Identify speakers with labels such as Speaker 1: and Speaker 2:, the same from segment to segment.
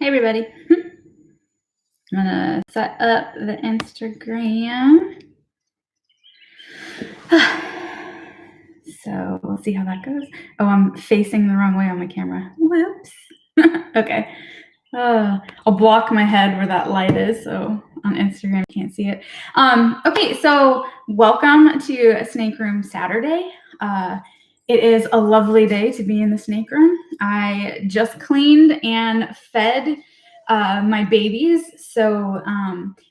Speaker 1: Hey everybody. I'm gonna set up the Instagram. So we'll see how that goes. Oh, I'm facing the wrong way on my camera. Whoops. Okay. I'll block my head where that light is, so on Instagram you can't see it. Okay, so welcome to Snake Room Saturday. It is a lovely day to be in the snake room. I just cleaned and fed my babies. So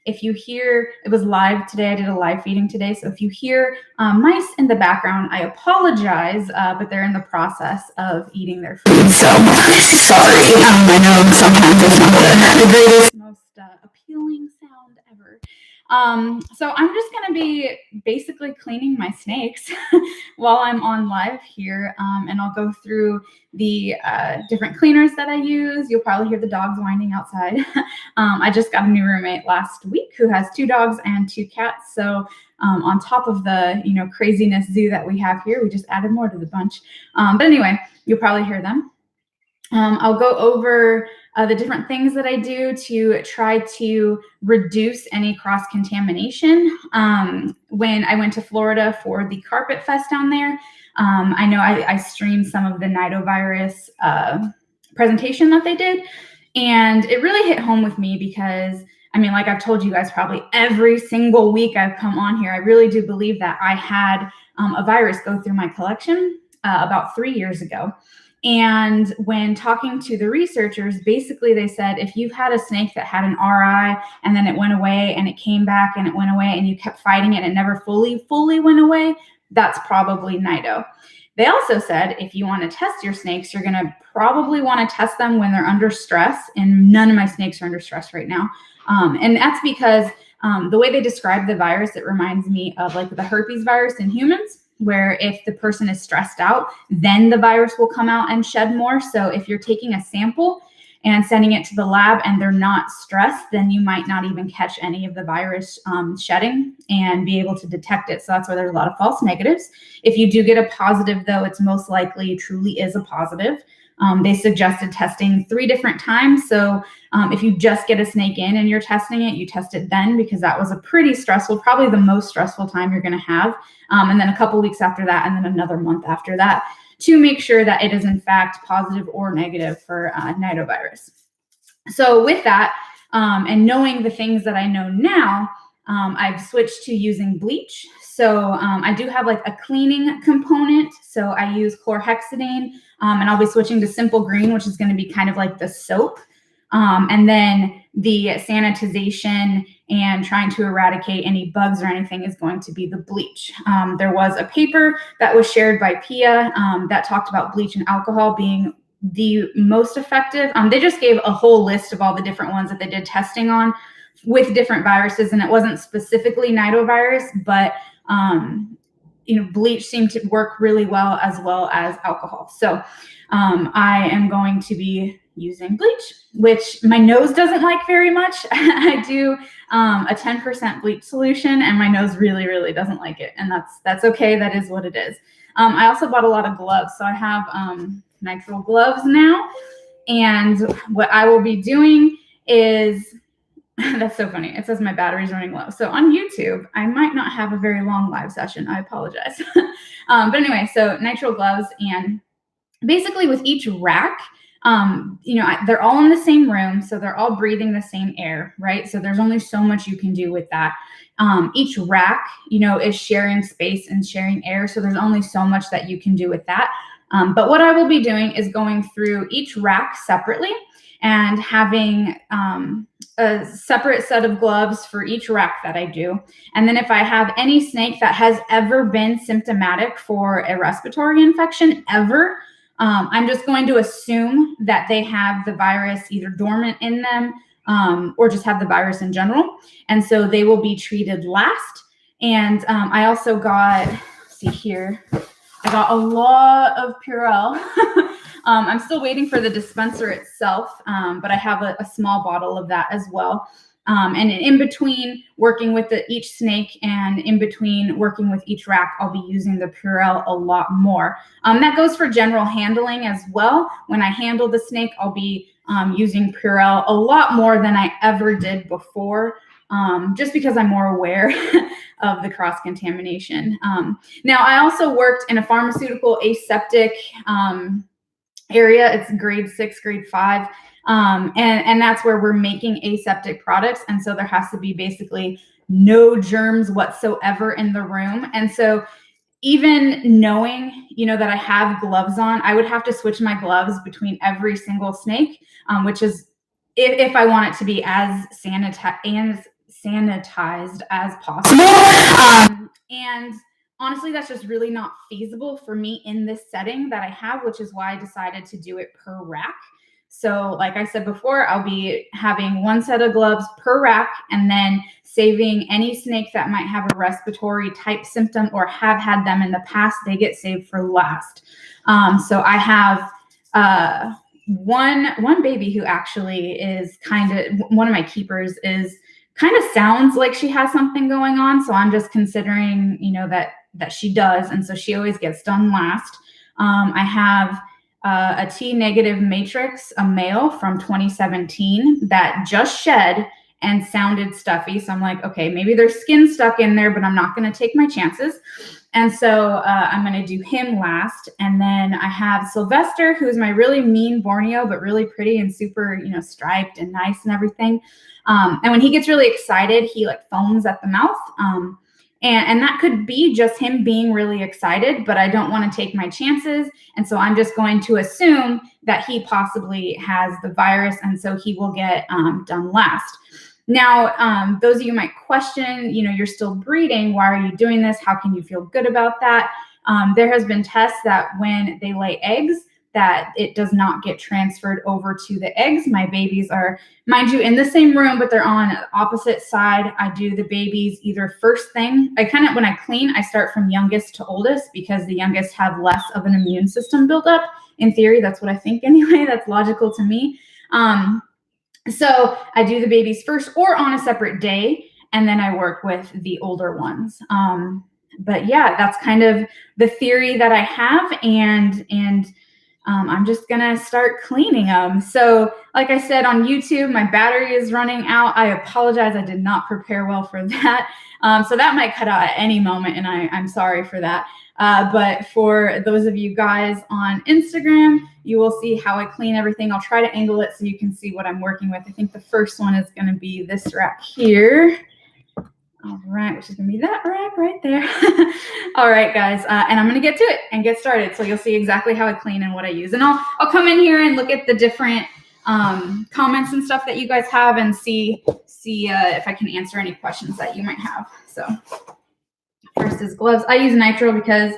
Speaker 1: if you hear, it was live today, I did a live feeding today. So if you hear mice in the background, I apologize, but they're in the process of eating their food. So sorry, I know sometimes it's not the greatest, most appealing sound ever. So I'm just gonna be basically cleaning my snakes while I'm on live here, and I'll go through the different cleaners that I use. You'll probably hear the dogs whining outside. I just got a new roommate last week who has 2 dogs and 2 cats. So on top of the craziness zoo that we have here, we just added more to the bunch. But anyway, you'll probably hear them. I'll go over the different things that I do to try to reduce any cross-contamination. When I went to Florida for the Carpet Fest down there, I know I streamed some of the nidovirus presentation that they did, and it really hit home with me because, I mean, like I've told you guys probably every single week I've come on here, I really do believe that I had a virus go through my collection about 3 years ago. And when talking to the researchers, basically they said, if you've had a snake that had an RI and then it went away and it came back and it went away and you kept fighting it and it never fully went away, that's probably nido. They also said, if you want to test your snakes, you're going to probably want to test them when they're under stress. And none of my snakes are under stress right now. And that's because the way they describe the virus, it reminds me of like the herpes virus in humans, where if the person is stressed out, then the virus will come out and shed more. So if you're taking a sample and sending it to the lab and they're not stressed, then you might not even catch any of the virus shedding and be able to detect it. So that's why there's a lot of false negatives. If you do get a positive, though, it's most likely truly is a positive. They suggested testing 3 different times. So if you just get a snake in and you're testing it, you test it then, because that was a pretty stressful, probably the most stressful time you're going to have. And then a couple weeks after that, and then another month after that, to make sure that it is in fact positive or negative for nidovirus. So with that, and knowing the things that I know now, I've switched to using bleach. So I do have like a cleaning component. So I use chlorhexidine, and I'll be switching to Simple Green, which is going to be kind of like the soap. And then the sanitization and trying to eradicate any bugs or anything is going to be the bleach. There was a paper that was shared by PIA that talked about bleach and alcohol being the most effective. They just gave a whole list of all the different ones that they did testing on with different viruses, and it wasn't specifically nidovirus, but bleach seemed to work really well as alcohol. So I am going to be using bleach, which my nose doesn't like very much. I do a 10% bleach solution, and my nose really doesn't like it, and that's okay. That is what it is. I also bought a lot of gloves, so I have nitrile gloves now, and what I will be doing is that's so funny. It says my battery's running low. So on YouTube, I might not have a very long live session. I apologize. But anyway, so nitrile gloves, and basically with each rack, they're all in the same room, so they're all breathing the same air, right? So there's only so much you can do with that. Each rack, is sharing space and sharing air, so there's only so much that you can do with that. But what I will be doing is going through each rack separately and having a separate set of gloves for each rack that I do. And then if I have any snake that has ever been symptomatic for a respiratory infection ever, I'm just going to assume that they have the virus either dormant in them or just have the virus in general. And so they will be treated last. And I also got, let's see here, I got a lot of Purell. I'm still waiting for the dispenser itself, but I have a small bottle of that as well. And in between working with each snake and in between working with each rack, I'll be using the Purell a lot more. That goes for general handling as well. When I handle the snake, I'll be using Purell a lot more than I ever did before, just because I'm more aware of the cross-contamination. Now, I also worked in a pharmaceutical aseptic area. It's grade 6, grade 5. And that's where we're making aseptic products. And so there has to be basically no germs whatsoever in the room. And so even knowing, that I have gloves on, I would have to switch my gloves between every single snake, which is if I want it to be as sanitized as possible. And honestly, that's just really not feasible for me in this setting that I have, which is why I decided to do it per rack. So like I said before, I'll be having one set of gloves per rack and then saving any snake that might have a respiratory type symptom or have had them in the past. They get saved for last. So I have one baby who actually is one of my keepers is kind of sounds like she has something going on. So I'm just considering, that she does. And so she always gets done last. I have a T negative matrix, a male from 2017 that just shed and sounded stuffy. So I'm like, okay, maybe there's skin stuck in there, but I'm not going to take my chances. And so I'm going to do him last. And then I have Sylvester, who's my really mean Borneo, but really pretty and super, striped and nice and everything. And when he gets really excited, he like foams at the mouth. And that could be just him being really excited, but I don't want to take my chances. And so I'm just going to assume that he possibly has the virus, and so he will get done last. Now, those of you might question, you're still breeding. Why are you doing this? How can you feel good about that? There has been tests that when they lay eggs, that it does not get transferred over to the eggs. My babies are, mind you, in the same room, but they're on the opposite side. I do the babies either first thing. When I clean, I start from youngest to oldest because the youngest have less of an immune system built up. In theory, that's what I think anyway. That's logical to me. So I do the babies first or on a separate day, and then I work with the older ones. But yeah, that's kind of the theory that I have, and I'm just gonna start cleaning them. So like I said, on YouTube, my battery is running out. I apologize, I did not prepare well for that. So that might cut out at any moment, and I'm sorry for that. But for those of you guys on Instagram, you will see how I clean everything. I'll try to angle it so you can see what I'm working with. I think the first one is gonna be this rack here. All right, which is gonna be that rack right there. All right, guys, and I'm gonna get to it and get started. So you'll see exactly how I clean and what I use. And I'll come in here and look at the different comments and stuff that you guys have and see if I can answer any questions that you might have. So first is gloves. I use nitrile because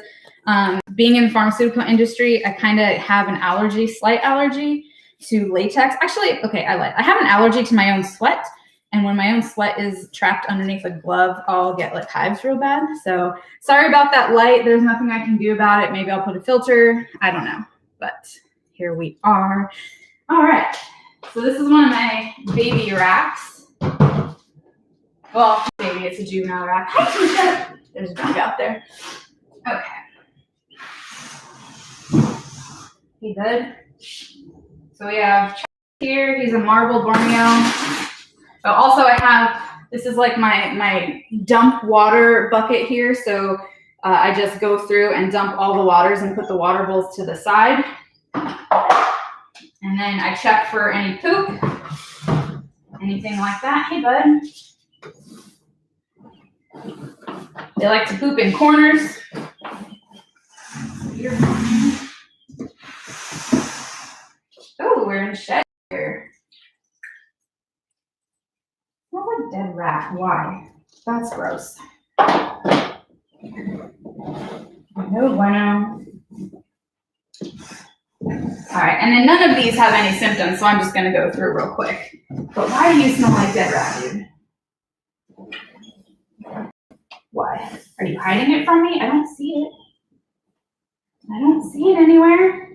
Speaker 1: being in the pharmaceutical industry, I kind of have an allergy, slight allergy to latex. Actually, okay, I have an allergy to my own sweat. And when my own sweat is trapped underneath a glove, I'll get like hives real bad. So sorry about that light. There's nothing I can do about it. Maybe I'll put a filter. I don't know. But here we are. All right. So this is one of my baby racks. Well, baby, it's a juvenile rack. Hi, there's a dog out there. Okay. He good? So we have here. He's a marble Borneo. But also I have, this is like my dump water bucket here. So I just go through and dump all the waters and put the water bowls to the side. And then I check for any poop, anything like that. Hey, bud. They like to poop in corners. Oh, we're in a shed here. What a dead rat. Why? That's gross. No bueno. All right, and then none of these have any symptoms, so I'm just going to go through real quick. But why do you smell like dead rat, dude? Why? Are you hiding it from me? I don't see it. I don't see it anywhere.